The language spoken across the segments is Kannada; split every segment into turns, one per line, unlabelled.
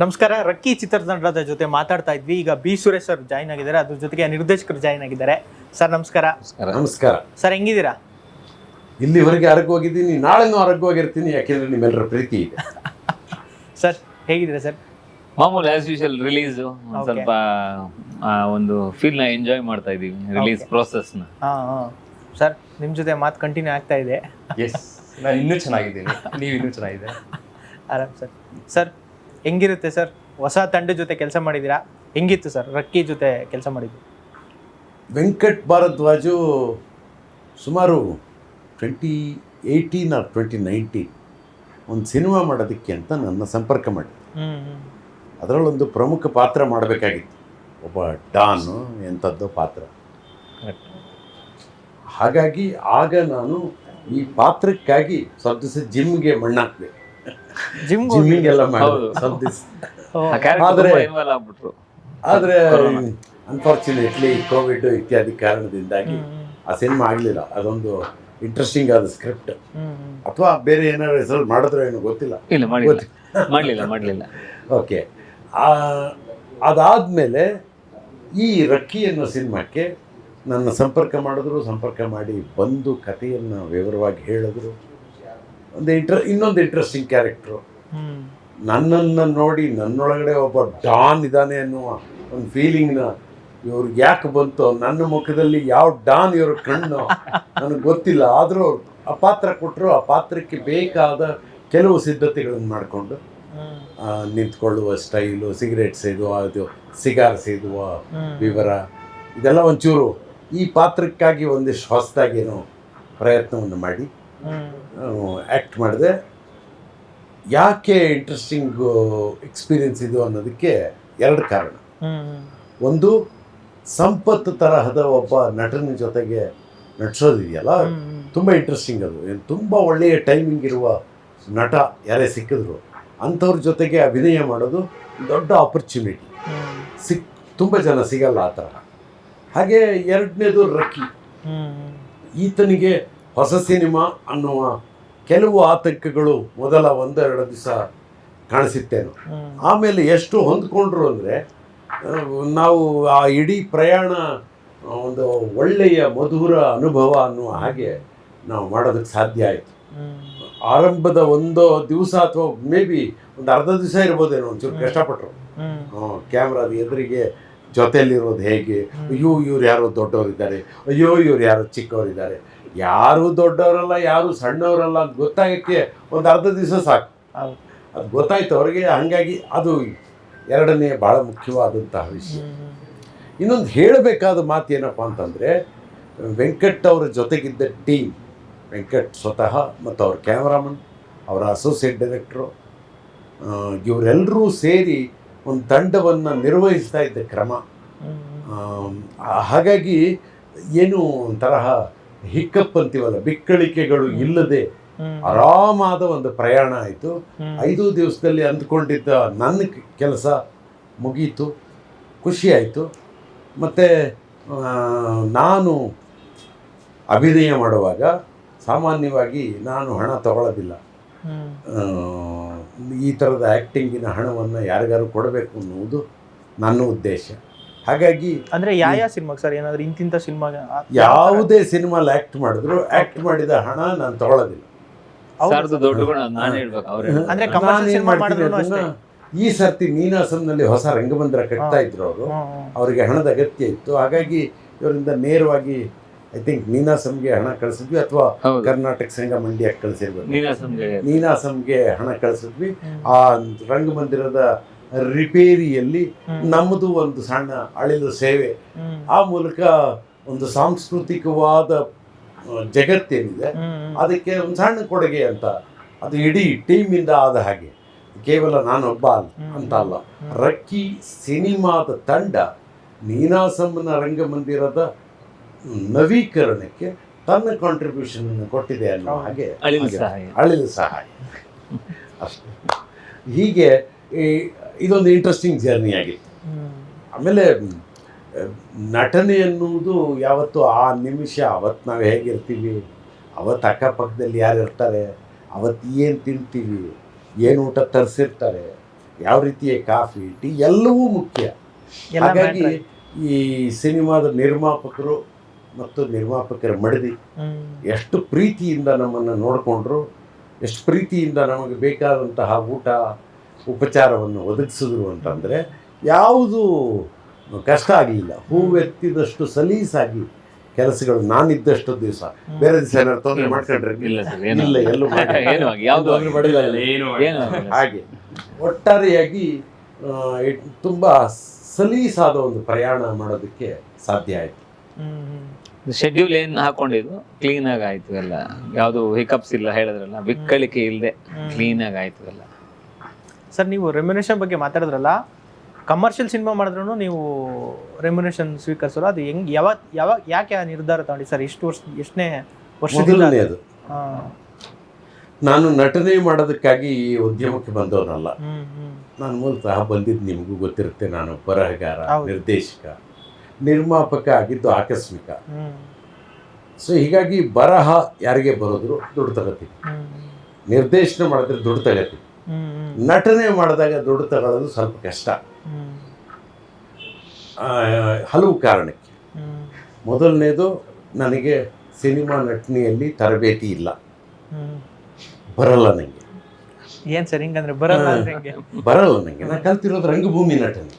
ನಮಸ್ಕಾರ. ರಕ್ಕಿ ಚಿತ್ರತಂಡದ ಜೊತೆ ಮಾತಾಡ್ತಾ ಇದ್ವಿ. ಈಗ ಬಿ ಸುರೇಶ್ ಸರ್ ಜಾಯ್ನ್ ಆಗಿದ್ದಾರೆ, ಅದ್ರ ಜೊತೆಗೆ ನಿರ್ದೇಶಕರು ಜಾಯ್ನ್ ಆಗಿದ್ದಾರೆ. ಸರ್ ನಮಸ್ಕಾರ.
ನಮಸ್ಕಾರ
ಸರ್, ಹೆಂಗಿದ್ದೀರಾ?
ಇಲ್ಲಿವರೆಗೆ ಆರೋಗ್ಯವಾಗಿದ್ದೀನಿ, ನಾಳೆನೂ ಆರೋಗ್ಯವಾಗಿರ್ತೀನಿ, ಯಾಕೆಂದ್ರೆ ನಿಮ್ಮೆಲ್ಲರ ಪ್ರೀತಿ ಇದೆ.
ಸರ್ ಹೇಗಿದ್ದೀರಾ ಸರ್?
ಮಾಮೂಲಿ ಆಸ್ ಯೂಶುವಲ್ ರಿಲೀಸ್ ಒಂದು ಸ್ವಲ್ಪ ಒಂದು ಫೀಲ್ ನ ಎಂಜಾಯ್ ಮಾಡ್ತಾ ಇದೀವಿ, ರಿಲೀಸ್ ಪ್ರೋಸೆಸ್ ನ.
ಸರ್ ನಿಮ್ಮ ಜೊತೆ ಮಾತು ಕಂಟಿನ್ಯೂ ಆಗ್ತಾ ಇದೆ.
ಎಸ್, ನಾನು ಇನ್ನೂ ಚೆನ್ನಾಗಿದ್ದೀನಿ, ನೀವು ಇನ್ನೂ ಚೆನ್ನಾಗಿದೆ.
ಆರಾಮ್ ಸರ್. ಸರ್ ಹೆಂಗಿರುತ್ತೆ ಸರ್, ಹೊಸ ತಂಡ ಜೊತೆ ಕೆಲಸ ಮಾಡಿದ್ದೀರಾ, ಹೆಂಗಿತ್ತು ಸರ್ ರಕ್ಕಿ ಜೊತೆ ಕೆಲಸ ಮಾಡಿದ್ದು?
ವೆಂಕಟ್ ಭಾರದ್ವಾಜು ಸುಮಾರು 2018 or 2019 ಒಂದು ಸಿನಿಮಾ ಮಾಡೋದಕ್ಕೆ ಅಂತ ನನ್ನ ಸಂಪರ್ಕ ಮಾಡಿ, ಅದರಲ್ಲೊಂದು ಪ್ರಮುಖ ಪಾತ್ರ ಮಾಡಬೇಕಾಗಿತ್ತು. ಒಬ್ಬ ಡಾನು ಎಂಥದ್ದು ಪಾತ್ರ. ಹಾಗಾಗಿ ಆಗ ನಾನು ಈ ಪಾತ್ರಕ್ಕಾಗಿ ಸ್ವಲ್ಪ ದಿವಸ ಜಿಮ್ಗೆ ಮಣ್ಣಾಕ್ದೆ, ಜಿಮ್ಮಿಗೆಲ್ಲ ಮಾಡಿದೆ ಸ್ವಲ್ಪ ದಿವಸ. ಆದರೆ ಅನ್ಫಾರ್ಚುನೇಟ್ಲಿ ಕೋವಿಡ್ ಇತ್ಯಾದಿ ಕಾರಣದಿಂದಾಗಿ ಆ ಸಿನಿಮಾ ಆಗಲಿಲ್ಲ. ಅದೊಂದು ಇಂಟ್ರೆಸ್ಟಿಂಗ್ ಆದ ಸ್ಕ್ರಿಪ್ಟ್, ಅಥವಾ ಬೇರೆ ಏನಾದ್ರು ಹೆಸರು ಮಾಡಿದ್ರು ಏನೋ ಗೊತ್ತಿಲ್ಲ.
ಮಾಡಲಿಲ್ಲ.
ಓಕೆ, ಅದಾದಮೇಲೆ ಈ ರಕ್ಕಿ ಅನ್ನೋ ಸಿನಿಮಾಕ್ಕೆ ನನ್ನ ಸಂಪರ್ಕ ಮಾಡಿದ್ರು. ಸಂಪರ್ಕ ಮಾಡಿ ಬಂದು ಕಥೆಯನ್ನು ವಿವರವಾಗಿ ಹೇಳಿದ್ರು. ಇನ್ನೊಂದು ಇಂಟ್ರೆಸ್ಟಿಂಗ್ ಕ್ಯಾರೆಕ್ಟ್ರು. ನನ್ನನ್ನು ನೋಡಿ ನನ್ನೊಳಗಡೆ ಒಬ್ಬ ಡಾನ್ ಇದ್ದಾನೆ ಅನ್ನುವ ಒಂದು ಫೀಲಿಂಗ್ನ ಇವ್ರಿಗೆ ಯಾಕೆ ಬಂತು, ನನ್ನ ಮುಖದಲ್ಲಿ ಯಾವ ಡಾನ್ ಇವ್ರ ಕಣ್ಣು ನನಗೆ ಗೊತ್ತಿಲ್ಲ. ಆದರೂ ಆ ಪಾತ್ರ ಕೊಟ್ಟರು. ಆ ಪಾತ್ರಕ್ಕೆ ಬೇಕಾದ ಕೆಲವು ಸಿದ್ಧತೆಗಳನ್ನು ಮಾಡಿಕೊಂಡು ನಿಂತ್ಕೊಳ್ಳುವ ಸ್ಟೈಲು, ಸಿಗರೇಟ್ ಸೇದುವ, ಅದು ಸಿಗಾರ್ ಸೇದುವ ವಿವರ, ಇದೆಲ್ಲ ಒಂಚೂರು ಈ ಪಾತ್ರಕ್ಕಾಗಿ ಒಂದಿಷ್ಟು ಹೊಸದಾಗೇನೋ ಪ್ರಯತ್ನವನ್ನು ಮಾಡಿ ಆ್ಯಕ್ಟ್ ಮಾಡಿದೆ. ಯಾಕೆ ಇಂಟ್ರೆಸ್ಟಿಂಗ್ ಎಕ್ಸ್ಪೀರಿಯನ್ಸ್ ಇದು ಅನ್ನೋದಕ್ಕೆ ಎರಡು ಕಾರಣ. ಒಂದು, ಸಂಪತ್ ತರಹದ ಒಬ್ಬ ನಟನ ಜೊತೆಗೆ ನಟಿಸೋದಿದೆಯಲ್ಲ, ತುಂಬ ಇಂಟ್ರೆಸ್ಟಿಂಗ್. ಅದು ತುಂಬ ಒಳ್ಳೆಯ ಟೈಮಿಂಗ್ ಇರುವ ನಟ ಯಾರೇ ಸಿಕ್ಕಿದ್ರು ಅಂಥವ್ರ ಜೊತೆಗೆ ಅಭಿನಯ ಮಾಡೋದು ದೊಡ್ಡ ಆಪರ್ಚುನಿಟಿ. ತುಂಬ ಜನ ಸಿಗಲ್ಲ ಆ ಥರ. ಹಾಗೆ ಎರಡನೇದು ರಕ್ಕಿ. ಈತನಿಗೆ ಹೊಸ ಸಿನಿಮಾ ಅನ್ನುವ ಕೆಲವು ಆತಂಕಗಳು ಮೊದಲ 1-2 ದಿವಸ ಕಾಣಿಸುತ್ತೇನೋ. ಆಮೇಲೆ ಎಷ್ಟು ಹೊಂದ್ಕೊಂಡ್ರು ಅಂದರೆ ನಾವು ಆ ಇಡೀ ಪ್ರಯಾಣ ಒಂದು ಒಳ್ಳೆಯ ಮಧುರ ಅನುಭವ ಅನ್ನುವ ಹಾಗೆ ನಾವು ಮಾಡೋದಕ್ಕೆ ಸಾಧ್ಯ ಆಯಿತು. ಆರಂಭದ 1 ದಿವಸ ಅಥವಾ ಮೇ ಬಿ ಒಂದು ಅರ್ಧ ದಿವಸ ಇರ್ಬೋದೇನೋ ಒಂಚೂರು ಕಷ್ಟಪಟ್ಟರು. ಕ್ಯಾಮ್ರಾದ ಎದುರಿಗೆ ಜೊತೆಯಲ್ಲಿರೋದು ಹೇಗೆ, ಅಯ್ಯೋ ಇವ್ರು ಯಾರೋ ದೊಡ್ಡವರಿದ್ದಾರೆ, ಅಯ್ಯೋ ಇವ್ರು ಯಾರೋ ಚಿಕ್ಕವರಿದ್ದಾರೆ, ಯಾರು ದೊಡ್ಡವರಲ್ಲ ಯಾರು ಸಣ್ಣವರಲ್ಲ ಅಂತ ಗೊತ್ತಾಗಕ್ಕೆ ಒಂದು ಅರ್ಧ ದಿವಸ ಸಾಕು. ಅದು ಗೊತ್ತಾಯ್ತು ಅವ್ರಿಗೆ. ಹಾಗಾಗಿ ಅದು ಎರಡನೇ ಭಾಳ ಮುಖ್ಯವಾದಂತಹ ವಿಷಯ. ಇನ್ನೊಂದು ಹೇಳಬೇಕಾದ ಮಾತು ಏನಪ್ಪ ಅಂತಂದರೆ, ವೆಂಕಟ್ ಅವರ ಜೊತೆಗಿದ್ದ ಟೀಮ್, ವೆಂಕಟ್ ಸ್ವತಃ ಮತ್ತು ಅವ್ರ ಕ್ಯಾಮ್ರಾಮನ್, ಅವರ ಅಸೋಸಿಯೇಟ್ ಡೈರೆಕ್ಟ್ರು, ಇವರೆಲ್ಲರೂ ಸೇರಿ ಒಂದು ತಂಡವನ್ನು ನಿರ್ವಹಿಸ್ತಾ ಇದ್ದ ಕ್ರಮ. ಹಾಗಾಗಿ ಏನು ತರಹ ಹಿಕ್ಕಪ್ ಅಂತೀವಲ್ಲ, ಬಿಕ್ಕಳಿಕೆಗಳು ಇಲ್ಲದೆ ಆರಾಮಾದ ಒಂದು ಪ್ರಯಾಣ ಆಯಿತು. 5 ದಿವಸದಲ್ಲಿ ಅಂದ್ಕೊಂಡಿದ್ದ ನನ್ನ ಕೆಲಸ ಮುಗೀತು, ಖುಷಿಯಾಯಿತು. ಮತ್ತು ನಾನು ಅಭಿನಯ ಮಾಡುವಾಗ ಸಾಮಾನ್ಯವಾಗಿ ನಾನು ಹಣ ತಗೊಳ್ಳೋದಿಲ್ಲ. ಈ ಥರದ ಆ್ಯಕ್ಟಿಂಗಿನ ಹಣವನ್ನು ಯಾರಿಗಾರು ಕೊಡಬೇಕು ಅನ್ನುವುದು ನನ್ನ ಉದ್ದೇಶ. ಹಾಗಾಗಿ
ಅಂದರೆ ಯಾವ ಸಿನಿಮಾಗೆ ಸರ್, ಏನಾದರೂ ಇಂತಿಂಥ ಸಿನಿಮಾ,
ಯಾವುದೇ ಸಿನಿಮಾಲಿ ಆ್ಯಕ್ಟ್ ಮಾಡಿದ್ರು ಆ್ಯಕ್ಟ್ ಮಾಡಿದ ಹಣ ನಾನು ತಗೊಳ್ಳೋದಿಲ್ಲ. ಈ ಸರ್ತಿ ನೀನಾಸಂನಲ್ಲಿ ಹೊಸ ರಂಗಮಂದಿರ ಕಟ್ತಾ ಇದ್ರು ಅವರು, ಅವರಿಗೆ ಹಣದ ಅಗತ್ಯ ಇತ್ತು. ಹಾಗಾಗಿ ಇವರಿಂದ ನೇರವಾಗಿ ಐ ಥಿಂಕ್ ನೀನಾಸಂಗೆ ಹಣ ಕಳಿಸಿದ್ವಿ, ಅಥವಾ ಕರ್ನಾಟಕ ಸಂಘ ಮಂಡ್ಯಕ್ಕೆ ಕಳಿಸಿರ್ಬೋದು. ನೀನಾಸಂಗೆ ಹಣ ಕಳಿಸಿದ್ವಿ. ಆ ರಂಗಮಂದಿರದ ರಿಪೇರಿಯಲ್ಲಿ ನಮ್ಮದು ಒಂದು ಸಣ್ಣ ಅಳಿಲು ಸೇವೆ, ಆ ಮೂಲಕ ಒಂದು ಸಾಂಸ್ಕೃತಿಕವಾದ ಜಗತ್ತೇನಿದೆ ಅದಕ್ಕೆ ಒಂದು ಸಣ್ಣ ಕೊಡುಗೆ ಅಂತ. ಅದು ಇಡೀ ಟೀಮಿಂದ ಆದ ಹಾಗೆ, ಕೇವಲ ನಾನೊಬ್ಬ ಅಂತ ಅಲ್ಲ. ರಕ್ಕಿ ಸಿನಿಮಾದ ತಂಡ ನೀನಾಸಂನ ರಂಗಮಂದಿರದ ನವೀಕರಣಕ್ಕೆ ತನ್ನ ಕಾಂಟ್ರಿಬ್ಯೂಷನ್ ಕೊಟ್ಟಿದೆ ಅನ್ನೋ ಹಾಗೆ ಅಳಿಲು ಸಹಾಯ ಅಷ್ಟೇ. ಹೀಗೆ ಇದೊಂದು ಇಂಟ್ರೆಸ್ಟಿಂಗ್ ಜರ್ನಿ ಆಗಿತ್ತು. ಆಮೇಲೆ ನಟನೆ ಅನ್ನುವುದು ಯಾವತ್ತು ಆ ನಿಮಿಷ, ಅವತ್ತು ನಾವು ಹೇಗಿರ್ತೀವಿ, ಅವತ್ತು ಅಕ್ಕಪಕ್ಕದಲ್ಲಿ ಯಾರು ಇರ್ತಾರೆ, ಅವತ್ತು ಏನು ತಿಂತೀವಿ, ಏನು ಊಟ ತರಿಸಿರ್ತಾರೆ, ಯಾವ ರೀತಿಯ ಕಾಫಿ ಟೀ ಎಲ್ಲವೂ ಮುಖ್ಯ.
ಎಲ್ಲ
ಹಾಗಾಗಿ
matter.
ಈ ಸಿನಿಮಾದ ನಿರ್ಮಾಪಕರು ಮತ್ತು ನಿರ್ಮಾಪಕರ ಮಡದಿ ಎಷ್ಟು ಪ್ರೀತಿಯಿಂದ ನಮ್ಮನ್ನು ನೋಡಿಕೊಂಡ್ರು, ಎಷ್ಟು ಪ್ರೀತಿಯಿಂದ ನಮಗೆ ಬೇಕಾದಂತಹ ಊಟ ಉಪಚಾರವನ್ನು ಒದಗಿಸಿದ್ರು ಅಂತಂದರೆ ಯಾವುದು ಕಷ್ಟ ಆಗಲಿಲ್ಲ. ಹೂವೆತ್ತಿದಷ್ಟು ಸಲೀಸಾಗಿ ಕೆಲಸಗಳು ನಾನಿದ್ದಷ್ಟು ದಿವಸ, ಬೇರೆ ದಿವಸ ಏನಾದ್ರು ತೊಂದರೆ ಮಾಡ್ಕೊಂಡ್ರೆ
ಇಲ್ಲ ಸರ್,
ಇಲ್ಲ, ಎಲ್ಲೂ
ಏನು ಆಗಿ ಯಾವ್ದು
ತೊಂದರೆ ಮಾಡಿಲ್ಲ.
ಏನು
ಹಾಗೆ ಒಟ್ಟಾರೆಯಾಗಿ ತುಂಬ ಸಲೀಸಾದ ಒಂದು ಪ್ರಯಾಣ ಮಾಡೋದಕ್ಕೆ ಸಾಧ್ಯ ಆಯಿತು.
ಶೆಡ್ಯೂಲ್ ಏನ್ ಹಾಕೊಂಡಿದ್ದು ಕ್ಲೀನ್ ಆಗಿ ಆಯ್ತು ಎಲ್ಲ, ಯಾವ್ದು ಹಿಕಪ್ಸ್ ಇಲ್ಲ ಹೇಳಿದ್ರಲ್ಲ, ಬಿಕ್ಕಳಿಕೆ ಇಲ್ಲದೆ ಕ್ಲೀನ್ ಆಗಿ ಆಯ್ತು ಎಲ್ಲ.
ಸರ್ ನೀವು ರೆಮ್ಯುನೇಷನ್ ಬಗ್ಗೆ ಮಾತಾಡಿದ್ರಲ್ಲ, ಕಮರ್ಷಿಯಲ್ ಸಿನಿಮಾ ಮಾಡಿದ್ರು ನೀವು ರೆಮ್ಯುನೇಷನ್ ಸ್ವೀಕರಿಸೋರು, ಅದು ಯಾಕೆ ಆ ನಿರ್ಧಾರ ತಗೊಂಡಿ ಸರ್? ಎಷ್ಟನೇ ವರ್ಷದಿಂದ?
ಮೊದಲನೆಯದು, ನಾನು ನಟನೆ ಮಾಡೋದಕ್ಕಾಗಿ ಈ ಉದ್ಯಮಕ್ಕೆ ಬಂದವನಲ್ಲ. ನಾನು ಮೂಲತಃ ಬಂದಿದ್ದು ನಿಮಗೂ ಗೊತ್ತಿರುತ್ತೆ, ನಾನು ಬರಹಗಾರ, ನಿರ್ದೇಶಕ, ನಿರ್ಮಾಪಕ ಆಗಿದ್ದು ಆಕಸ್ಮಿಕ. ಸೊ ಹೀಗಾಗಿ ಬರಹ ಯಾರಿಗೆ ಬರೋದ್ರು ದುಡ್ಡು ತಗೋತೀವಿ, ನಿರ್ದೇಶನ ಮಾಡಿದ್ರೆ ದುಡ್ಡು ತಗೋತೀವಿ, ನಟನೆ ಮಾಡಿದಾಗ ದುಡ್ಡು ತಗೊಳ್ಳೋದು ಸ್ವಲ್ಪ ಕಷ್ಟ. ಹಲವು ಕಾರಣಕ್ಕೆ. ಮೊದಲನೇದು, ನನಗೆ ಸಿನಿಮಾ ನಟನೆಯಲ್ಲಿ ತರಬೇತಿ ಇಲ್ಲ, ಬರಲ್ಲ ನನಗೆ.
ಏನ್ ಸರ್ ಹಿಂಗಂದ್ರೆ ಬರಲ್ಲ
ಬರಲ್ಲ ನನಗೆ. ನಾನು ಕಲ್ತಿರೋದು ರಂಗಭೂಮಿ ನಟನೆ,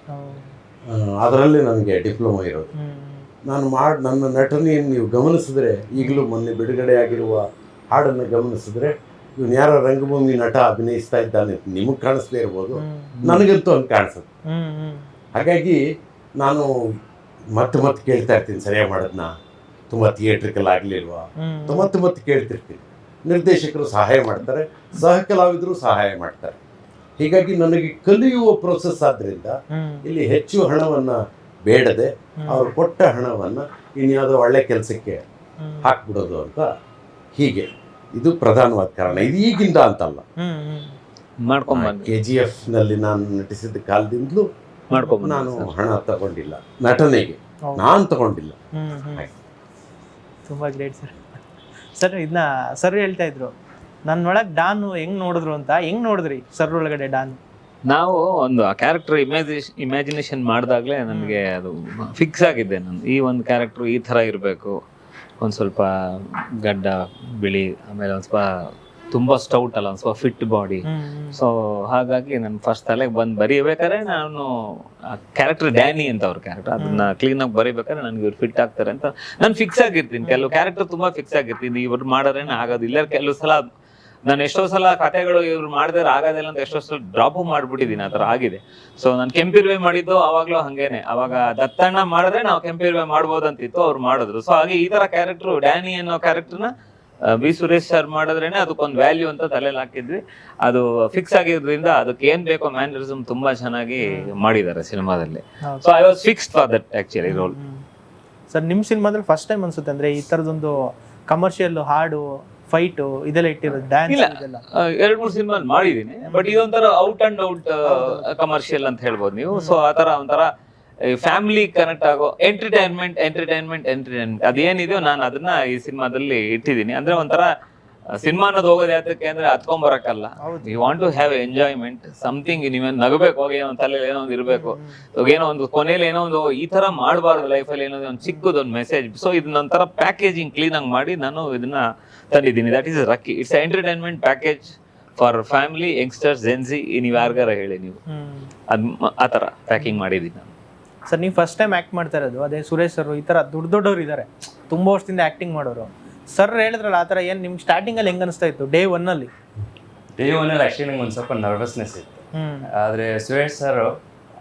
ಅದರಲ್ಲಿ ನನಗೆ ಡಿಪ್ಲೊಮಾ ಇರೋದು. ನನ್ನ ನಟನೆಯನ್ನು ನೀವು ಗಮನಿಸಿದ್ರೆ, ಈಗಲೂ ಮೊನ್ನೆ ಬಿಡುಗಡೆ ಆಗಿರುವ ಹಾಡನ್ನು ಗಮನಿಸಿದ್ರೆ, ಇವನು ಯಾರೋ ರಂಗಭೂಮಿ ನಟ ಅಭಿನಯಿಸ್ತಾ ಇದ್ದಾನೆ ನಿಮಗೆ ಕಾಣಿಸ್ದೇ ಇರ್ಬೋದು, ನನಗಂತೂ ಹಂಗೆ ಕಾಣಿಸುತ್ತೆ. ಹಾಗಾಗಿ ನಾನು ಮತ್ತೆ ಕೇಳ್ತಾ ಇರ್ತೀನಿ, ಸರಿಯಾಗಿ ಮಾಡೋದನ್ನ, ತುಂಬ ಥಿಯೇಟ್ರಿಕಲ್ ಆಗಲಿಲ್ವಾ, ಮತ್ತೆ ಕೇಳ್ತಿರ್ತೀನಿ. ನಿರ್ದೇಶಕರು ಸಹಾಯ ಮಾಡ್ತಾರೆ, ಸಹ ಕಲಾವಿದರು ಸಹಾಯ ಮಾಡ್ತಾರೆ. ಹೀಗಾಗಿ ನನಗೆ ಕಲಿಯುವ ಪ್ರೊಸೆಸ್ ಆದ್ದರಿಂದ ಇಲ್ಲಿ ಹೆಚ್ಚು ಹಣವನ್ನು ಬೇಡದೆ ಅವರು ಕೊಟ್ಟ ಹಣವನ್ನು ಇನ್ಯಾವುದೋ ಒಳ್ಳೆ ಕೆಲಸಕ್ಕೆ ಹಾಕ್ಬಿಡೋದು ಅಂತ, ಹೀಗೆ ಇದು ಪ್ರಧಾನವಾದ ಕಾರಣ. ಇದು ಈಗಿಂದ ಅಂತಲ್ಲ, KGF ನಲ್ಲಿ ನಾನು ನಟಿಸಿದ ಕಾಲದಿಂದಲೂ ನಾನು ಹಣ ತಗೊಂಡಿಲ್ಲ ನಟನೆಗೆ, ನಾನು ತಗೊಂಡಿಲ್ಲ.
ತುಂಬಾ ಗ್ರೇಟ್ ಸರ್. ಸರ್ ಇದನ್ನ ಸರ್ ಹೇಳ್ತಾ ಇದ್ರು, ನನ್ನೊಳಗೆ ಡಾನು ಹೆಂಗ್ ನೋಡಿದ್ರು ಅಂತ. ಹೆಂಗ್ ನೋಡಿದ್ರಿ ಸರ್ ಒಳಗಡೆ ಡಾನ್?
ನಾವು ಒಂದು ಆ ಕ್ಯಾರೆಕ್ಟರ್ ಇಮ್ಯಾಜಿನೇಷನ್ ಮಾಡಿದಾಗಲೇ ನನಗೆ ಅದು ಫಿಕ್ಸ್ ಆಗಿದ್ದೆ. ನಾನು ಈ ಒಂದು ಕ್ಯಾರೆಕ್ಟ್ರು ಈ ಥರ ಇರಬೇಕು, ಒಂದು ಸ್ವಲ್ಪ ಗಡ್ಡ ಬಿಳಿ, ಆಮೇಲೆ ಒಂದು ಸ್ವಲ್ಪ ತುಂಬ ಸ್ಟೌಟ್ ಅಲ್ಲ, ಒಂದು ಸ್ವಲ್ಪ ಫಿಟ್ ಬಾಡಿ. ಸೊ ಹಾಗಾಗಿ ನಾನು ಫಸ್ಟ್ ತಲೆಗೆ ಬಂದು ಬರೀಬೇಕಾದ್ರೆ ನಾನು ಕ್ಯಾರೆಕ್ಟರ್ ಡ್ಯಾನಿ ಅಂತ ಅವ್ರ ಕ್ಯಾರೆಕ್ಟರ್, ಅದನ್ನ ಕ್ಲೀನಾಗಿ ಬರೀಬೇಕಾದ್ರೆ ನನಗೆ ಇವ್ರು ಫಿಟ್ ಆಗ್ತಾರೆ ಅಂತ ನಾನು ಫಿಕ್ಸ್ ಆಗಿರ್ತೀನಿ. ಕೆಲವು ಕ್ಯಾರೆಕ್ಟರ್ ತುಂಬ ಫಿಕ್ಸ್ ಆಗಿರ್ತೀನಿ, ಇವ್ರು ಮಾಡೋರೇನೆ ಆಗೋದಿಲ್ಲ. ಕೆಲವು ಸಲ ನಾನು ಎಷ್ಟೋ ಸಲ ಕಥೆಗಳು ಇವ್ರು ಮಾಡಿದ್ರೆ ಆಗೋದಿಲ್ಲ ಅಂತ ಎಷ್ಟೋ ಸಲ ಡ್ರಾಪು ಮಾಡ್ಬಿಟ್ಟಿದ್ದೀನಿ, ಆ ಥರ ಆಗಿದೆ. ಸೊ ನಾನು ಕೆಂಪಿರುವೆ ಮಾಡಿದ್ದು ಅವಾಗಲೂ ಹಂಗೇನೆ. ಅವಾಗ ದತ್ತಣ್ಣ ಮಾಡಿದ್ರೆ ನಾವು ಕೆಂಪಿರುವೆ ಮಾಡ್ಬೋದಂತಿತ್ತು, ಅವ್ರು ಮಾಡಿದ್ರು. ಸೊ ಹಾಗೆ ಈ ಥರ ಕ್ಯಾರೆಕ್ಟ್ರು ಡ್ಯಾನಿ ಅನ್ನೋ ಕ್ಯಾರೆಕ್ಟರ್ನ ಬಿ ಸುರೇಶ್ ಸರ್ ಮಾಡಿದ್ರೇನೆ ಅದಕ್ಕೊಂದು ವ್ಯಾಲ್ಯೂ ಅಂತ ತಲೆಯಲ್ಲಿ ಹಾಕಿದ್ವಿ. ಅದು ಫಿಕ್ಸ್ ಆಗಿರೋದ್ರಿಂದ ಅದಕ್ಕೆ ಏನ್ ಬೇಕೋ ಮ್ಯಾನರಿಸಮ್ ತುಂಬಾ ಚೆನ್ನಾಗಿ ಮಾಡಿದ್ದಾರೆ ಸಿನಿಮಾದಲ್ಲಿ. So I was fixed for that actually role.
Sir ನಿಮ್ಮ ಸಿನಿಮಾದಲ್ಲಿ ಫಸ್ಟ್ ಟೈಮ್ ಅನ್ಸುತ್ತೆ ಅಂದ್ರೆ ಈ ತರದೊಂದು ಕಮರ್ಷಿಯಲ್ ಹಾಡು, ಫೈಟು ಇದೆಲ್ಲ ಇಟ್ಟಿರೋದು, ಡ್ಯಾನ್ಸ್ ಇದೆಲ್ಲ
2-3 ಸಿನಿಮಾ ಮಾಡಿದೀನಿ. ಬಟ್ ಇದೊಂಥರ ಔಟ್ ಅಂಡ್ ಔಟ್ ಕಮರ್ಷಿಯಲ್ ಅಂತ ಹೇಳ್ಬೋದು ನೀವು. ಸೊ ಆ ತರ ಒಂಥರ ಫ್ಯಾಮಿಲಿ ಕನೆಕ್ಟ್ ಆಗೋ ಎಂಟರ್ಟೈನ್ಮೆಂಟ್ ಅದೇನಿದೆಯೋ ನಾನು ಅದನ್ನ ಈ ಸಿನಿಮಾದಲ್ಲಿ ಇಟ್ಟಿದ್ದೀನಿ. ಅಂದ್ರೆ ಒಂಥರ ಸಿನಿಮಾ ಅನ್ನೋದು ಹೋಗೋದು ಯಾತಕ್ಕೆ ಅಂದ್ರೆ ಹತ್ಕೊಂಡ್ಬರಕ್ಕಲ್ಲ, you want to have enjoyment, something. ನೀವೇನು ನಗಬೇಕು, ಹೋಗಿ ಏನೋ ತಲೆಯಲ್ಲಿ ಏನೋ ಒಂದು ಇರಬೇಕು, ಏನೋ ಒಂದು ಕೊನೆಯಲ್ಲಿ ಏನೋ ಒಂದು ಈ ತರ ಮಾಡಬಾರ್ದು ಲೈಫಲ್ಲಿ, ಏನೋ ಒಂದು ಚಿಕ್ಕದೊಂದು ಮೆಸೇಜ್. ಸೊ ಇದನ್ನೊಂಥರ ಪ್ಯಾಕೇಜಿಂಗ್ ಕ್ಲೀನ್ ಆಗಿ ಮಾಡಿ ನಾನು ಇದನ್ನ ತಂದಿದ್ದೀನಿ. That is ರಕ್ಕಿ. It's entertainment package for family, youngsters, Gen Z. ನೀವು ಯಾರಿಗಾರ ಹೇಳಿ, ನೀವು ಆ ಥರ ಪ್ಯಾಕಿಂಗ್ ಮಾಡಿದ್ದೀನಿ ನಾನು.
ಸರ್ ನೀವು ಫಸ್ಟ್ ಟೈಮ್ ಆ್ಯಕ್ಟ್ ಮಾಡ್ತಾ ಇರೋದು, ಅದೇ ಸುರೇಶ್ ಸರ್ ಈ ಥರ ದೊಡ್ಡವ್ರು ಇದ್ದಾರೆ, ತುಂಬ ವರ್ಷದಿಂದ ಆ್ಯಕ್ಟಿಂಗ್ ಮಾಡೋರು. ಸರ್ ಹೇಳಿದ್ರಲ್ಲ ಆ ಥರ ಏನು ನಿಮ್ಗೆ ಸ್ಟಾರ್ಟಿಂಗಲ್ಲಿ ಹೆಂಗೆ ಅನಿಸ್ತಾ ಇತ್ತು ಡೇ ಒನ್ನಲ್ಲಿ?
ಆ್ಯಕ್ಚುಲಿ ನಂಗೆ ಒಂದು ಸ್ವಲ್ಪ ನರ್ವಸ್ನೆಸ್ ಇತ್ತು. ಆದರೆ ಸುರೇಶ್ ಸರ್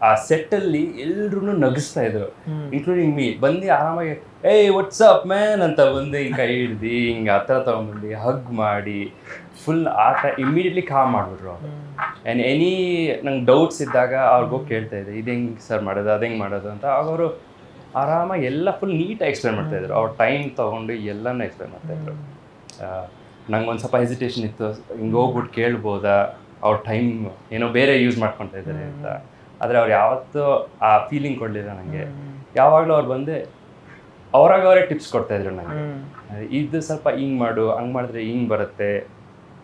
ಆ ಸೆಟ್ಟಲ್ಲಿ ಎಲ್ರೂ ನಗಿಸ್ತಾ ಇದ್ರು, ಇನ್ಕ್ಲೂಡಿಂಗ್ ಮೀ. ಬಂದು ಆರಾಮಾಗಿ ಏಯ್ ವಾಟ್ಸಪ್ ಮ್ಯಾನ್ ಅಂತ ಬಂದು ಹಿಂಗೆ ಕೈ ಹಿಡ್ದು ಹಿಂಗೆ ಹತ್ರ ತೊಗೊಂಡ್ಬಂದು ಹಗ್ ಮಾಡಿ ಫುಲ್ ಇಮ್ಮಿಡಿಯೇಟ್ಲಿ ಕಾಮ್ ಮಾಡಿಬಿಟ್ರು. ಆ್ಯಂಡ್ ನಂಗೆ ಡೌಟ್ಸ್ ಇದ್ದಾಗ ಅವ್ರಿಗೋಗಿ ಕೇಳ್ತಾ ಇದ್ದೆ, ಇದು ಹೆಂಗೆ ಸರ್ ಮಾಡೋದು, ಅದು ಹೆಂಗೆ ಮಾಡೋದು ಅಂತ. ಅವರು ಆರಾಮಾಗಿ ಎಲ್ಲ ಫುಲ್ ನೀಟಾಗಿ ಎಕ್ಸ್ಪ್ಲೇನ್ ಮಾಡ್ತಾಯಿದ್ರು. ಅವ್ರ ಟೈಮ್ ತೊಗೊಂಡು ಎಲ್ಲನೂ ಎಕ್ಸ್ಪ್ಲೇನ್ ಮಾಡ್ತಾಯಿದ್ರು. ನಂಗೆ ಒಂದು ಸ್ವಲ್ಪ ಹೆಸಿಟೇಷನ್ ಇತ್ತು, ಹಿಂಗೆ ಹೋಗ್ಬಿಟ್ಟು ಕೇಳ್ಬೋದಾ, ಅವ್ರ ಟೈಮ್ ಏನೋ ಬೇರೆ ಯೂಸ್ ಮಾಡ್ಕೊತಾ ಇದ್ದಾರೆ ಅಂತ. ಆದರೆ ಅವ್ರು ಯಾವತ್ತೂ ಆ ಫೀಲಿಂಗ್ ಕೊಡಲಿಲ್ಲ ನನಗೆ. ಯಾವಾಗಲೂ ಅವ್ರು ಬಂದು ಅವರೇ ಟಿಪ್ಸ್ ಕೊಡ್ತಾಯಿದ್ರು ನನಗೆ. ಇದು ಸ್ವಲ್ಪ ಹಿಂಗೆ ಮಾಡು, ಹಂಗೆ ಮಾಡಿದ್ರೆ ಹಿಂಗೆ ಬರುತ್ತೆ,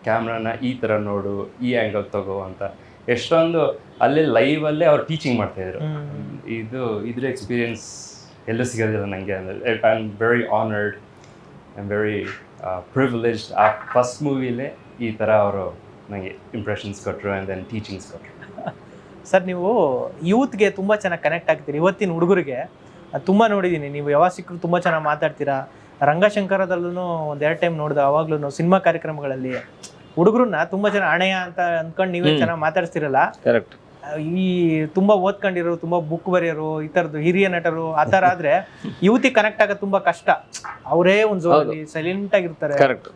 ಕ್ಯಾಮ್ರಾನ ಈ ಥರ ನೋಡು, ಈ ಆ್ಯಂಗಲ್ ತಗೋ ಅಂತ. ಎಷ್ಟೊಂದು ಅಲ್ಲೇ ಲೈವ್ ಅಲ್ಲೇ ಅವ್ರು ಟೀಚಿಂಗ್ ಮಾಡ್ತಾ ಇದ್ರು. ಇದ್ರ ಎಕ್ಸ್ಪೀರಿಯನ್ಸ್ ಎಲ್ಲೂ ಸಿಗೋದಿಲ್ಲ ನನಗೆ. I am very honoured, I am very privileged. ಆ ಫಸ್ಟ್ ಮೂವಿಲೇ ಈ ಥರ ಅವರು ನನಗೆ ಇಂಪ್ರೆಷನ್ಸ್ ಕೊಟ್ಟರು ಆ್ಯಂಡ್ ದೆನ್ ಟೀಚಿಂಗ್ಸ್ ಕೊಟ್ಟರು.
ಸರ್ ನೀವು ಯೂತ್ಗೆ ತುಂಬ ಚೆನ್ನಾಗಿ ಕನೆಕ್ಟ್ ಆಗ್ತೀರಿ. ಇವತ್ತಿನ ಹುಡುಗರಿಗೆ ತುಂಬ ನೋಡಿದ್ದೀನಿ, ನೀವು ಯಾವಾಗ ಸಿಕ್ಕರು ತುಂಬ ಚೆನ್ನಾಗಿ ಮಾತಾಡ್ತೀರಾ. ರಂಗಶಂಕರದಲ್ಲೂ ಒಂದೆರಡು ಟೈಮ್ ನೋಡಿದೆ, ಅವಾಗ್ಲೂ ಸಿನಿಮಾ ಕಾರ್ಯಕ್ರಮಗಳಲ್ಲಿ ಹುಡುಗರನ್ನ ತುಂಬ ಚೆನ್ನಾಗಿ ಅಣೆಯ ಅಂತ ಅಂದ್ಕೊಂಡು ನೀವೇ ಚೆನ್ನಾಗಿ ಮಾತಾಡ್ತಿರಲ್ಲ.
ಕರೆಕ್ಟ್.
ಈ ತುಂಬ ಓದ್ಕೊಂಡಿರೋ, ತುಂಬ ಬುಕ್ ಬರೆಯೋರು, ಈ ಥರದ್ದು ಹಿರಿಯ ನಟರು ಆ ಥರ ಆದರೆ ಯೂತಿಗೆ ಕನೆಕ್ಟ್ ಆಗೋದು ತುಂಬ ಕಷ್ಟ. ಅವರೇ ಒಂದು ಝೋನಲ್ಲಿ ಸೈಲೆಂಟ್ ಆಗಿರ್ತಾರೆ,
ಕರೆಕ್ಟ್,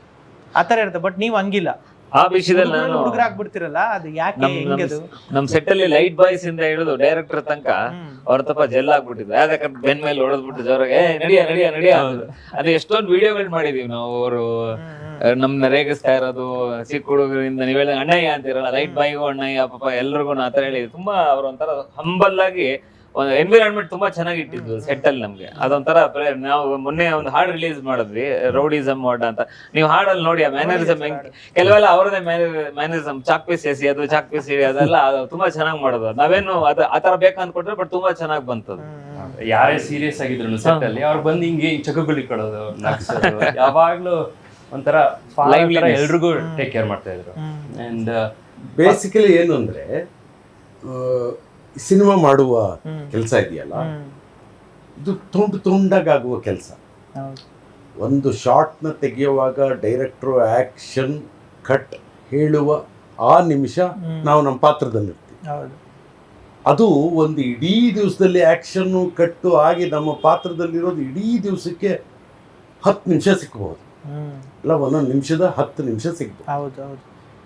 ಆ ಥರ ಇರುತ್ತೆ. ಬಟ್ ನೀವು ಹಂಗಿಲ್ಲ,
ಆ ವಿಷಯದಲ್ಲಿ ನಾನು
ಹುಡುಗರಾಗ್ಬಿಡ್ತಿರಲ್ಲ. ಅದು ಯಾಕೆ ಹೆಂಗದು?
ನಮ್ ಸೆಟ್ ಅಲ್ಲಿ ಲೈಟ್ ಬಾಯ್ಸ್ ಇಂದ ಹಿಡಿದು ಡೈರೆಕ್ಟರ್ ತನಕ ಅವ್ರ ತಪ್ಪ ಜೆಲ್ ಆಗ್ಬಿಟ್ಟಿದ್ರು. ಯಾಕಂದ್ರೆ ಬೆನ್ ಮೇಲೆ ಹೊಡೆದ್ಬಿಟ್ಟು ಜೋರಾಗಿ ನಡಿಯ ಅದು ಎಷ್ಟೊಂದು ವಿಡಿಯೋಗಳು ಮಾಡಿದೀವಿ ನಾವು. ಅವರು ನಮ್ನ ರೇಗಿಸ್ತಾ ಇರೋದು, ಚಿಕ್ಕ ಹುಡುಗರಿಂದ ನೀವೆಲ್ಲ ಅಣ್ಣಯ್ಯ ಅಂತಿರಲ್ಲ, ಲೈಟ್ ಬಾಯ್ಗೂ ಅಣ್ಣಯ್ಯ ಪಾಪ ಎಲ್ರಿಗೂ ಆತರ ಹೇಳಿ ತುಂಬಾ ಅವ್ರ ಒಂಥರ ಹಂಬಲ್ ಆಗಿ ಒಂದು ಎನ್ವಿರಾನ್ಮೆಂಟ್ ತುಂಬಾ ಚೆನ್ನಾಗಿ ಇಟ್ಟಿದ್ದು ಸೆಟ್ ಅಲ್ಲಿ ನಮ್ಗೆ. ಅದೊಂಥರ ನಾವು ಮೊನ್ನೆ ಒಂದು ಹಾಡು ರಿಲೀಸ್ ಮಾಡಿದ್ವಿ, ರೌಡಿಸಮ್ ವಾರ್ಡ್ ಅಂತ. ನೀವು ಹಾಡಲ್ಲಿ ನೋಡಿ ಆ ಮ್ಯಾನರಿಸಮ್ ಕೆಲವೆಲ್ಲ ಅವ್ರದೇ ಮ್ಯಾನರಿಸಮ್, ಚಾಕ್ ಪೀಸ್ ಎಸಿ ಅದು, ಚಾಕ್ ಪೀಸ್ ಅದೆಲ್ಲ ತುಂಬಾ ಚೆನ್ನಾಗಿ ಮಾಡೋದು. ನಾವೇನು ಅದು ಆತರ ಬೇಕಂದ್ಕೊಟ್ರೆ ಬಟ್ ತುಂಬಾ ಚೆನ್ನಾಗಿ ಬಂತದ್ದು.
ಯಾರೇ ಸೀರಿಯಸ್ ಆಗಿದ್ರು ಸೆಟ್ ಅಲ್ಲಿ ಅವ್ರು ಬಂದು ಹಿಂಗೆ ಚಕಗುಳಿ ಕೊಡೋದು, ನಗ್ಸೋದು, ಯಾವಾಗ್ಲೂ ಒಂಥರ ಎಲ್ರಿಗೂ ಟೇಕ್ ಕೇರ್ ಮಾಡ್ತಾ ಇದ್ರು. ಅಂಡ್
ಬೇಸಿಕಲಿ ಏನು ಅಂದ್ರೆ ಸಿನಿಮಾ ಮಾಡುವ ಕೆಲಸ ಇದೆಯಲ್ಲ, ಇದು ತುಂಡಾಗುವ ಕೆಲಸ. ಒಂದು ಶಾರ್ಟ್ನ ತೆಗೆಯುವಾಗ ಡೈರೆಕ್ಟ್ರು ಆಕ್ಷನ್ ಕಟ್ ಹೇಳುವ ಆ ನಿಮಿಷ ನಾವು ನಮ್ಮ ಪಾತ್ರದಲ್ಲಿರ್ತೀವಿ. ಅದು ಒಂದು ಇಡೀ ದಿವಸದಲ್ಲಿ ಆಕ್ಷನ್ನು ಕಟ್ಟು ಆಗಿ ನಮ್ಮ ಪಾತ್ರದಲ್ಲಿರೋದು ಇಡೀ ದಿವಸಕ್ಕೆ 10 ನಿಮಿಷ ಸಿಕ್ಬಹುದು, ಇಲ್ಲ 1 ನಿಮಿಷದ 10 ನಿಮಿಷ ಸಿಗ್ಬೋದು.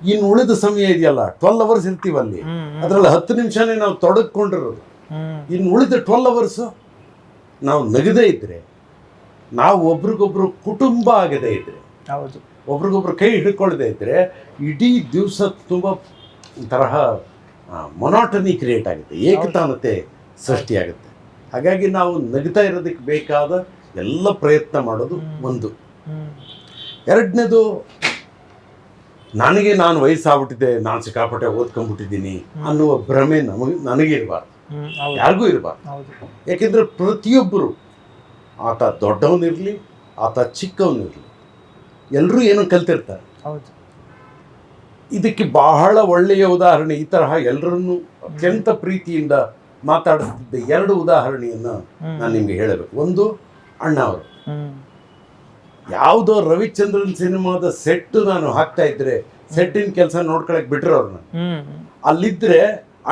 ಇನ್ನು ಉಳಿದ ಸಮಯ ಇದೆಯಲ್ಲ 12 ಅವರ್ಸ್ ಇರ್ತೀವಿ ಅಲ್ಲಿ, ಅದರಲ್ಲಿ 10 ನಿಮಿಷನೇ ನಾವು ತೊಡಗಿಕೊಂಡಿರೋದು. ಇನ್ನು ಉಳಿದ 12 ಅವರ್ಸ್ ನಾವು ನಗದೇ ಇದ್ರೆ, ನಾವು ಒಬ್ರಿಗೊಬ್ರು ಕುಟುಂಬ ಆಗದೇ ಇದ್ರೆ, ಒಬ್ರಿಗೊಬ್ರು ಕೈ ಹಿಡ್ಕೊಳ್ಳದೆ ಇದ್ರೆ ಇಡೀ ದಿವಸ ತುಂಬ ತರಹ ಮೊನಾಟನಿ ಕ್ರಿಯೇಟ್ ಆಗುತ್ತೆ, ಏಕತಾನತೆ ಸೃಷ್ಟಿಯಾಗುತ್ತೆ. ಹಾಗಾಗಿ ನಾವು ನಗ್ತಾ ಇರೋದಕ್ಕೆ ಬೇಕಾದ ಎಲ್ಲ ಪ್ರಯತ್ನ ಮಾಡೋದು ಒಂದು. ಎರಡನೇದು, ನಾನು ವಯಸ್ಸಾಗ್ಬಿಟ್ಟಿದ್ದೆ, ನಾನು ಸಿಕ್ಕಾಪಟ್ಟೆ ಓದ್ಕೊಂಡ್ಬಿಟ್ಟಿದ್ದೀನಿ ಅನ್ನುವ ಭ್ರಮೆ ನನಗೆ ಇರಬಾರ್ದು, ಯಾರಿಗೂ ಇರಬಾರ್ದು. ಯಾಕೆಂದರೆ ಪ್ರತಿಯೊಬ್ಬರು, ಆತ ದೊಡ್ಡವನಿರಲಿ ಆತ ಚಿಕ್ಕವನಿರಲಿ, ಎಲ್ಲರೂ ಏನೋ ಕಲ್ತಿರ್ತಾರೆ. ಇದಕ್ಕೆ ಬಹಳ ಒಳ್ಳೆಯ ಉದಾಹರಣೆ, ಈ ತರಹ ಎಲ್ಲರನ್ನೂ ಅತ್ಯಂತ ಪ್ರೀತಿಯಿಂದ ಮಾತಾಡಿಸ್ತಿದ್ದ 2 ಉದಾಹರಣೆಯನ್ನು ನಾನು ನಿಮಗೆ ಹೇಳಬೇಕು. ಒಂದು, ಅಣ್ಣ ಅವರು ಯಾವುದೋ ರವಿಚಂದ್ರನ್ ಸಿನಿಮಾದ ಸೆಟ್ ನಾನು ಹಾಕ್ತಾ ಇದ್ರೆ, ಸೆಟ್ಟಿನ ಕೆಲಸ ನೋಡ್ಕೊಳಕ್ ಬಿಟ್ರು ಅವ್ರನ್ನ. ಅಲ್ಲಿದ್ರೆ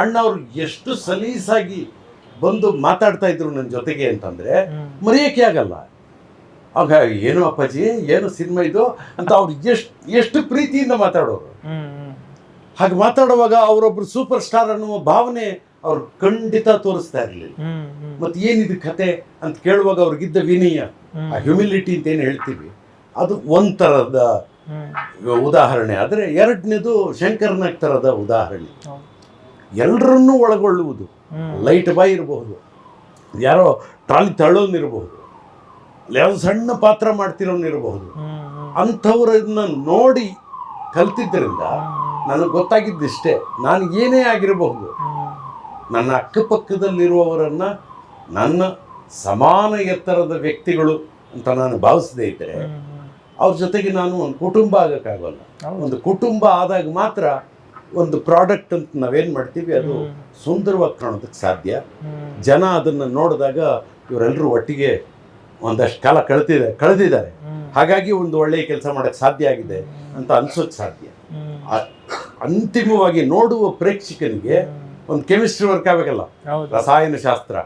ಅಣ್ಣ ಅವ್ರು ಎಷ್ಟು ಸಲೀಸಾಗಿ ಬಂದು ಮಾತಾಡ್ತಾ ಇದ್ರು ನನ್ನ ಜೊತೆಗೆ ಅಂತಂದ್ರೆ ಮರೆಯಕ್ಕೆ ಆಗಲ್ಲ. ಆಗ ಏನು ಅಪ್ಪಾಜಿ, ಏನು ಸಿನಿಮಾ ಇದು ಅಂತ ಅವ್ರು ಎಷ್ಟು ಪ್ರೀತಿಯಿಂದ ಮಾತಾಡೋರು. ಹಾಗೆ ಮಾತಾಡುವಾಗ ಅವರೊಬ್ರು ಸೂಪರ್ ಸ್ಟಾರ್ ಅನ್ನುವ ಭಾವನೆ ಅವ್ರು ಖಂಡಿತ ತೋರಿಸ್ತಾ ಇರಲಿಲ್ಲ. ಮತ್ತೆ ಏನಿದು ಕತೆ ಅಂತ ಕೇಳುವಾಗ ಅವ್ರಿಗಿದ್ದ ವಿನಯ, ಆ ಹ್ಯುಮಿಲಿಟಿ ಅಂತ ಏನು ಹೇಳ್ತೀವಿ, ಅದು ಒಂಥರದ ಉದಾಹರಣೆ. ಆದರೆ ಎರಡನೇದು ಶಂಕರ್ನಾಗ್ ಥರದ ಉದಾಹರಣೆ. ಎಲ್ಲರನ್ನೂ ಒಳಗೊಳ್ಳುವುದು. ಲೈಟ್ ಬಾಯ್ ಇರಬಹುದು, ಯಾರೋ ಟ್ರಾಲಿ ತಳ್ಳೋನಿರಬಹುದು, ಯಾರೋ ಸಣ್ಣ ಪಾತ್ರ ಮಾಡ್ತಿರೋನಿರಬಹುದು. ಅಂಥವ್ರನ್ನ ನೋಡಿ ಕಲ್ತಿದ್ದರಿಂದ ನನಗೆ ಗೊತ್ತಾಗಿದ್ದಿಷ್ಟೇ, ನಾನು ಏನೇ ಆಗಿರಬಹುದು, ನನ್ನ ಅಕ್ಕಪಕ್ಕದಲ್ಲಿರುವವರನ್ನು ನನ್ನ ಸಮಾನ ಎತ್ತರದ ವ್ಯಕ್ತಿಗಳು ಅಂತ ನಾನು ಭಾವಿಸದೇ ಇದ್ದರೆ ಅವ್ರ ಜೊತೆಗೆ ನಾನು ಒಂದು ಕುಟುಂಬ ಆಗೋಕ್ಕಾಗಲ್ಲ. ಒಂದು ಕುಟುಂಬ ಆದಾಗ ಮಾತ್ರ ಒಂದು ಪ್ರಾಡಕ್ಟ್ ಅಂತ ನಾವೇನು ಮಾಡ್ತೀವಿ ಅದು ಸುಂದರವಾಗಿ ಕಾಣೋದಕ್ಕೆ ಸಾಧ್ಯ. ಜನ ಅದನ್ನು ನೋಡಿದಾಗ ಇವರೆಲ್ಲರೂ ಒಟ್ಟಿಗೆ ಒಂದಷ್ಟು ಕಾಲ ಕಳೆದಿದ್ದಾರೆ, ಹಾಗಾಗಿ ಒಂದು ಒಳ್ಳೆಯ ಕೆಲಸ ಮಾಡೋಕ್ಕೆ ಸಾಧ್ಯ ಆಗಿದೆ ಅಂತ ಅನ್ಸೋಕ್ಕೆ ಸಾಧ್ಯ. ಅಂತಿಮವಾಗಿ ನೋಡುವ ಪ್ರೇಕ್ಷಕನಿಗೆ ಒಂದು ಕೆಮಿಸ್ಟ್ರಿ ವರ್ಕ್ ಆಗಬೇಕಲ್ಲ, ರಸಾಯನ ಶಾಸ್ತ್ರ.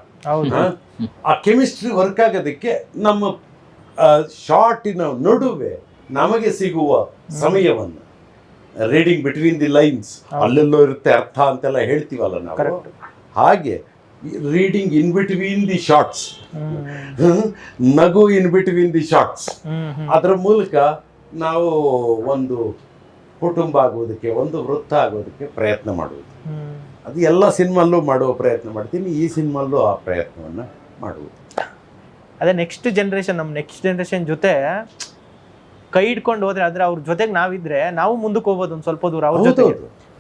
ಆ ಕೆಮಿಸ್ಟ್ರಿ ವರ್ಕ್ ಆಗೋದಕ್ಕೆ ನಮ್ಮ ಶಾರ್ಟಿನ ನಡುವೆ ನಮಗೆ ಸಿಗುವ ಸಮಯವನ್ನು, ರೀಡಿಂಗ್ ಬಿಟ್ವೀನ್ ದಿ ಲೈನ್ಸ್, ಅಲ್ಲೆಲ್ಲೋ ಇರುತ್ತೆ ಅರ್ಥ ಅಂತೆಲ್ಲ ಹೇಳ್ತೀವಲ್ಲ ನಾವು, ಹಾಗೆ reading in between the shorts, ನಗು ಇನ್ ಬಿಟ್ವೀನ್ ದಿ ಶಾರ್ಟ್ಸ್, ಅದರ ಮೂಲಕ ನಾವು ಒಂದು ಕುಟುಂಬ ಆಗೋದಕ್ಕೆ, ಒಂದು ವೃತ್ತ ಆಗೋದಕ್ಕೆ ಪ್ರಯತ್ನ ಮಾಡುವುದು. ಅದು ಎಲ್ಲ ಸಿನಿಮಲ್ಲೂ ಮಾಡುವ ಪ್ರಯತ್ನ ಮಾಡ್ತೀನಿ, ಈ ಸಿನಿಮಲ್ಲೂ ಆ ಪ್ರಯತ್ನವನ್ನು ಮಾಡುವುದು.
ಅದೇ ನೆಕ್ಸ್ಟ್ ಜನ್ರೇಷನ್ ಜೊತೆ ಕೈ ಹಿಡ್ಕೊಂಡು ಹೋದ್ರೆ, ಆದರೆ ಅವ್ರ ಜೊತೆಗೆ ನಾವಿದ್ರೆ ನಾವು ಮುಂದಕ್ಕೆ ಹೋಗ್ಬೋದು ಒಂದು ಸ್ವಲ್ಪ ದೂರ ಅವ್ರ ಜೊತೆ.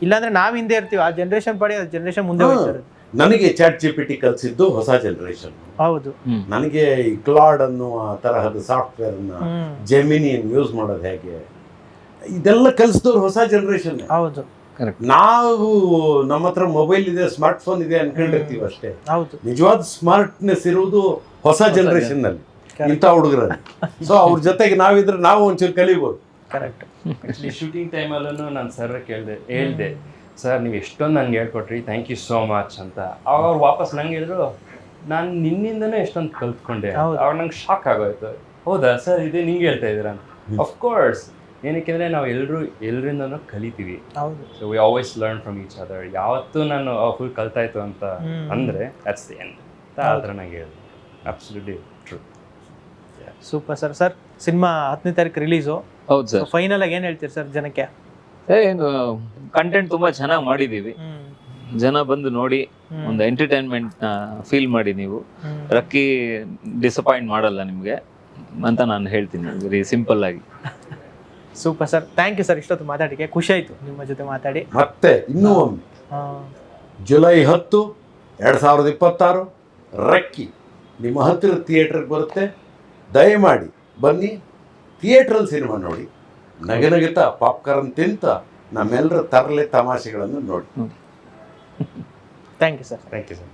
ಇಲ್ಲಾಂದ್ರೆ ನಾವ್ ಹಿಂದೆ ಇರ್ತೀವಿ, ಆ ಜನರೇಷನ್ ಪಡೆ ಜನರೇಷನ್ ಮುಂದೆ ಹೋಗ್ತಾರೆ.
ನನಗೆ ChatGPT ಕಲಿಸಿದ್ದು ಹೊಸ ಜನರೇಷನ್.
ಹೌದು.
ನನಗೆ ಈ ಕ್ಲಾಡ್ ಅನ್ನುವ ತರಹದ ಸಾಫ್ಟ್ವೇರ್ನ, ಜೆಮಿನಿಯನ್ನು ಯೂಸ್ ಮಾಡೋದು ಹೇಗೆ, ಇದೆಲ್ಲ ಕಲಿಸಿದವ್ರು ಹೊಸ ಜನರೇಷನ್.
ಹೌದು.
ನಾವು ನಮ್ಮ ಹತ್ರ ಮೊಬೈಲ್ ಇದೆ, ಸ್ಮಾರ್ಟ್ ಫೋನ್ ಇದೆ ಅನ್ಕೊಂಡಿರ್ತೀವಿ ಅಷ್ಟೇ.
ಹೌದು.
ನಿಜವಾದ ಸ್ಮಾರ್ಟ್ನೆಸ್ ಇರುವುದು ಹೊಸ ಜನರೇಷನ್ ನಲ್ಲಿ, ಇಂಥ ಹುಡುಗರಲ್ಲಿ. ಸೊ ಅವ್ರ ಜೊತೆಗೆ ನಾವಿದ್ರೆ ನಾವು ಒಂಚೂರು ಕಲಿಬೋದು.
ಕರೆಕ್ಟ್.
ಆ್ಯಕ್ಚುಲಿ ಶೂಟಿಂಗ್ ಟೈಮಲ್ಲೂ ನಾನು ಸರ್ ಹೇಳ್ದೆ ಸರ್ ನೀವು ಎಷ್ಟೊಂದು ನಂಗೆ ಹೇಳ್ಕೊಟ್ರಿ, ಥ್ಯಾಂಕ್ ಯು ಸೋ ಮಚ್ ಅಂತ. ಅವಾಗ ಅವ್ರು ವಾಪಸ್ ನಂಗೆ ಹೇಳಿದ್ರು ನಾನು ನಿನ್ನಿಂದನೇ ಎಷ್ಟೊಂದು ಕಲ್ತ್ಕೊಂಡೆ. ಅವಾಗ ನಂಗೆ ಶಾಕ್ ಆಗೋಯ್ತು, ಹೌದಾ ಸರ್ ಇದೇ ನಿಂಗೆ ಹೇಳ್ತಾ ಇದ್ದೀರಾ ಅಂತ. ಅಫ್ಕೋರ್ಸ್, ಏನಕ್ಕೆಂದರೆ ನಾವು ಎಲ್ಲರಿಂದನೂ ಕಲಿತೀವಿ. So we always learn from each other. ಯಾವತ್ತೂ ನಾನು ಫುಲ್ ಕಲ್ತಾಯ್ತು ಅಂತ ಅಂದರೆ ದಟ್ಸ್ ದಿ ಎಂಡ್. ಆ ಥರ ನಂಗೆ ಹೇಳಿದೆ. Absolutely true.
Super sir. Sir cinema 10ನೇ ತಾರೀಕು ರಿಲೀಸು.
ಹೌದು ಸರ್.
ಫೈನಲ್ ಆಗಿ ಏನು ಹೇಳ್ತೀರಿ ಸರ್ ಜನಕ್ಕೆ?
ಏನು ಕಂಟೆಂಟ್ ತುಂಬಾ ಚೆನ್ನಾಗಿ ಮಾಡಿದೀವಿ, ಜನ ಬಂದು ನೋಡಿ ಒಂದು ಎಂಟರ್ಟೈನ್ಮೆಂಟ್ ಫೀಲ್ ಮಾಡಿ. ನೀವು ರಕ್ಕಿ ಡಿಸಪಾಯಿಂಟ್ ಮಾಡಲ್ಲ ನಿಮಗೆ ಅಂತ ನಾನು ಹೇಳ್ತೀನಿ ವೆರಿ ಸಿಂಪಲ್ ಆಗಿ.
Super sir, thank you sir. ಇಷ್ಟೊತ್ತು ಮಾತಾಡಿಕೆ ಖುಷಿ ಆಯ್ತು ನಿಮ್ಮ ಜೊತೆ ಮಾತಾಡಿ.
ಮತ್ತೆ ಇನ್ನೂ ಒಮ್ಮೆ ಜುಲೈ 10, 2026 ರಕ್ಕಿ ನಿಮ್ಮ ಹತ್ತಿರ ಥಿಯೇಟ್ರಿಗೆ ಬರುತ್ತೆ. ದಯಮಾಡಿ ಬನ್ನಿ, ಥಿಯೇಟ್ರಲ್ಲಿ ಸಿನಿಮಾ ನೋಡಿ, ನಗನಗುತ್ತಾ ಪಾಪ್ಕಾರ್ನ್ ತಿಂತ ನಮ್ಮೆಲ್ಲರ ತರಲೆ ತಮಾಷೆಗಳನ್ನು ನೋಡಿ.
Thank you sir.
Thank you sir.